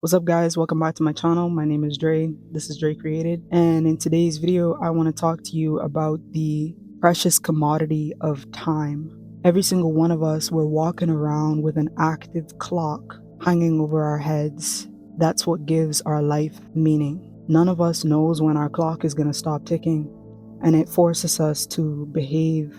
What's up guys, welcome back to my channel. My name is Dre, this is Dre Created, and in today's video I want to talk to you about the precious commodity of time. Every single one of us, we're walking around with an active clock hanging over our heads. That's what gives our life meaning. None of us knows when our clock is going to stop ticking, and it forces us to behave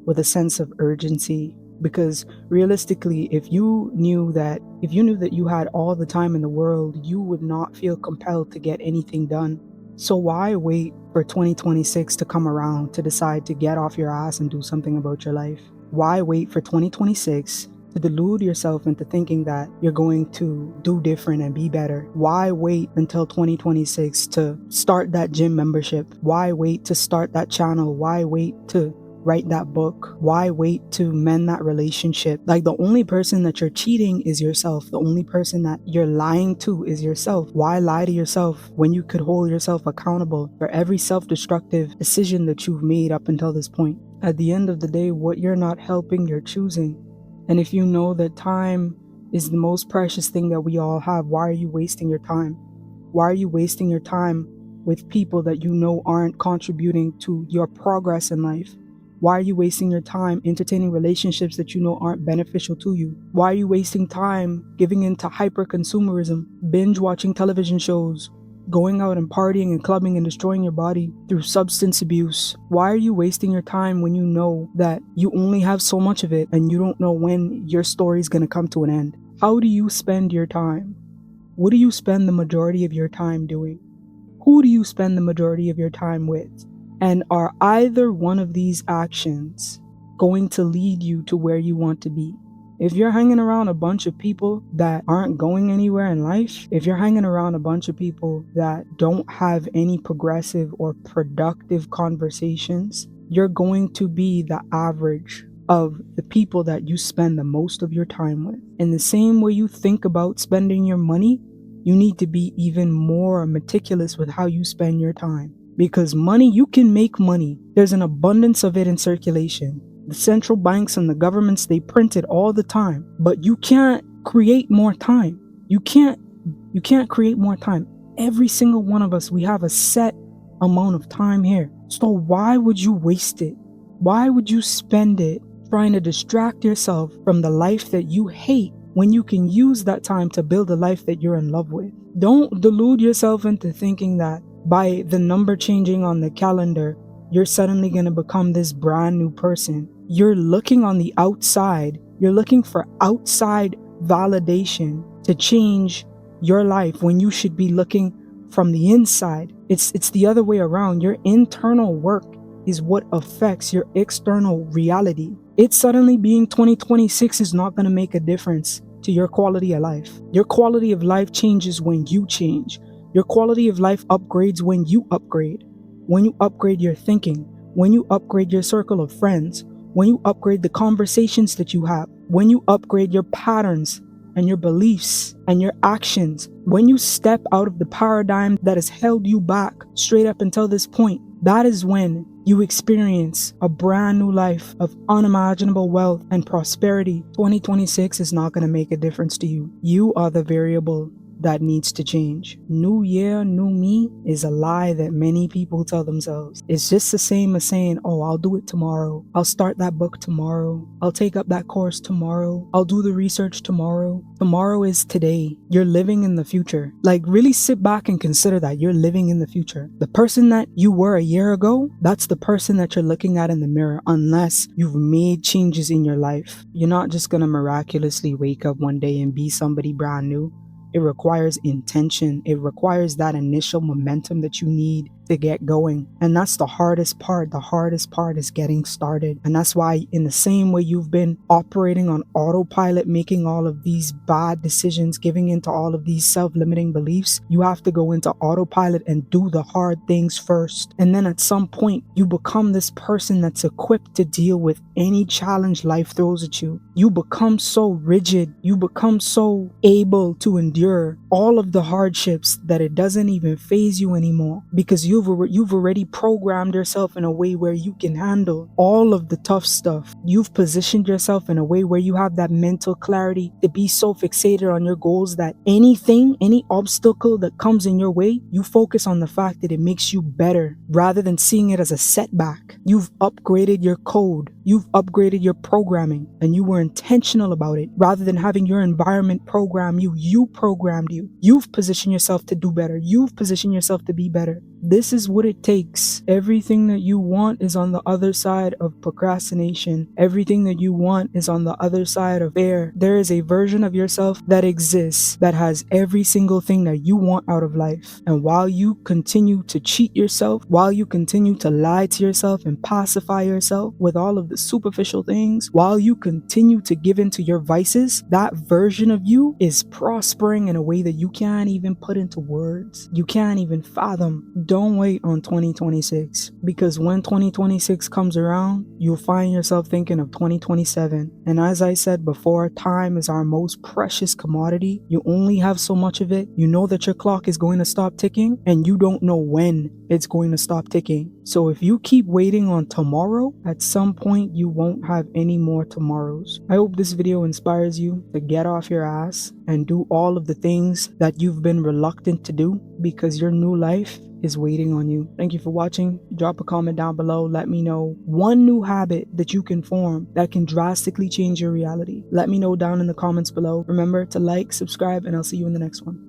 with a sense of urgency. Because realistically, if you knew that you had all the time in the world, you would not feel compelled to get anything done. So why wait for 2026 to come around to decide to get off your ass and do something about your life? Why wait for 2026 to delude yourself into thinking that you're going to do different and be better? Why wait until 2026 to start that gym membership? Why wait to start that channel? Why wait to write that book? Why wait to mend that relationship? Like, the only person that you're cheating is yourself. The only person that you're lying to is yourself. Why lie to yourself when you could hold yourself accountable for every self-destructive decision that you've made up until this point? At the end of the day, what you're not helping, you're choosing. And if you know that time is the most precious thing that we all have, why are you wasting your time? Why are you wasting your time with people that you know aren't contributing to your progress in life? Why are you wasting your time entertaining relationships that you know aren't beneficial to you? Why are you wasting time giving into hyper-consumerism, binge watching television shows, going out and partying and clubbing and destroying your body through substance abuse? Why are you wasting your time when you know that you only have so much of it and you don't know when your story is going to come to an end? How do you spend your time? What do you spend the majority of your time doing? Who do you spend the majority of your time with? And are either one of these actions going to lead you to where you want to be? If you're hanging around a bunch of people that aren't going anywhere in life, if you're hanging around a bunch of people that don't have any progressive or productive conversations, you're going to be the average of the people that you spend the most of your time with. In the same way you think about spending your money, you need to be even more meticulous with how you spend your time. Because money, you can make money. There's an abundance of it in circulation. The central banks and the governments, they print it all the time. But you can't create more time. You can't create more time. Every single one of us, we have a set amount of time here. So why would you waste it? Why would you spend it trying to distract yourself from the life that you hate when you can use that time to build a life that you're in love with? Don't delude yourself into thinking that by the number changing on the calendar, you're suddenly going to become this brand new person. You're looking on the outside. You're looking for outside validation to change your life when you should be looking from the inside. It's the other way around. Your internal work is what affects your external reality. It suddenly being 2026 is not going to make a difference to your quality of life. Your quality of life changes when you change. Your quality of life upgrades when you upgrade. When you upgrade your thinking, when you upgrade your circle of friends, when you upgrade the conversations that you have, when you upgrade your patterns and your beliefs and your actions, when you step out of the paradigm that has held you back straight up until this point, that is when you experience a brand new life of unimaginable wealth and prosperity. 2026 is not going to make a difference to you. You are the variable that needs to change. New year, new me is a lie that many people tell themselves. It's just the same as saying, oh, I'll do it tomorrow. I'll start that book tomorrow. I'll take up that course tomorrow. I'll do the research tomorrow. Tomorrow is today. You're living in the future. Like, really sit back and consider that you're living in the future. The person that you were a year ago, that's the person that you're looking at in the mirror, unless you've made changes in your life. You're not just gonna miraculously wake up one day and be somebody brand new. It requires intention. It requires that initial momentum that you need to get going. And that's the hardest part. The hardest part is getting started. And that's why, in the same way you've been operating on autopilot, making all of these bad decisions, giving into all of these self-limiting beliefs, you have to go into autopilot and do the hard things first. And then at some point, you become this person that's equipped to deal with any challenge life throws at you. You become so rigid. You become so able to endure all of the hardships that it doesn't even faze you anymore, because you've You've already programmed yourself in a way where you can handle all of the tough stuff. You've positioned yourself in a way where you have that mental clarity to be so fixated on your goals that any obstacle that comes in your way, you focus on the fact that it makes you better rather than seeing it as a setback. You've upgraded your code. You've upgraded your programming, and you were intentional about it. Rather than having your environment program you, you programmed you. You've positioned yourself to do better. You've positioned yourself to be better. This is what it takes. Everything that you want is on the other side of procrastination. Everything that you want is on the other side of fear. There is a version of yourself that exists that has every single thing that you want out of life. And while you continue to cheat yourself, while you continue to lie to yourself and pacify yourself with all of the superficial things, while you continue to give in to your vices, that version of you is prospering in a way that you can't even put into words. You can't even fathom. Don't wait on 2026, because when 2026 comes around, you'll find yourself thinking of 2027. And as I said before, time is our most precious commodity. You only have so much of it. You know that your clock is going to stop ticking, and you don't know when it's going to stop ticking. So if you keep waiting on tomorrow, at some point you won't have any more tomorrows. I hope this video inspires you to get off your ass and do all of the things that you've been reluctant to do, because your new life is waiting on you. Thank you for watching. Drop a comment down below. Let me know one new habit that you can form that can drastically change your reality. Let me know down in the comments below. Remember to like, subscribe, and I'll see you in the next one.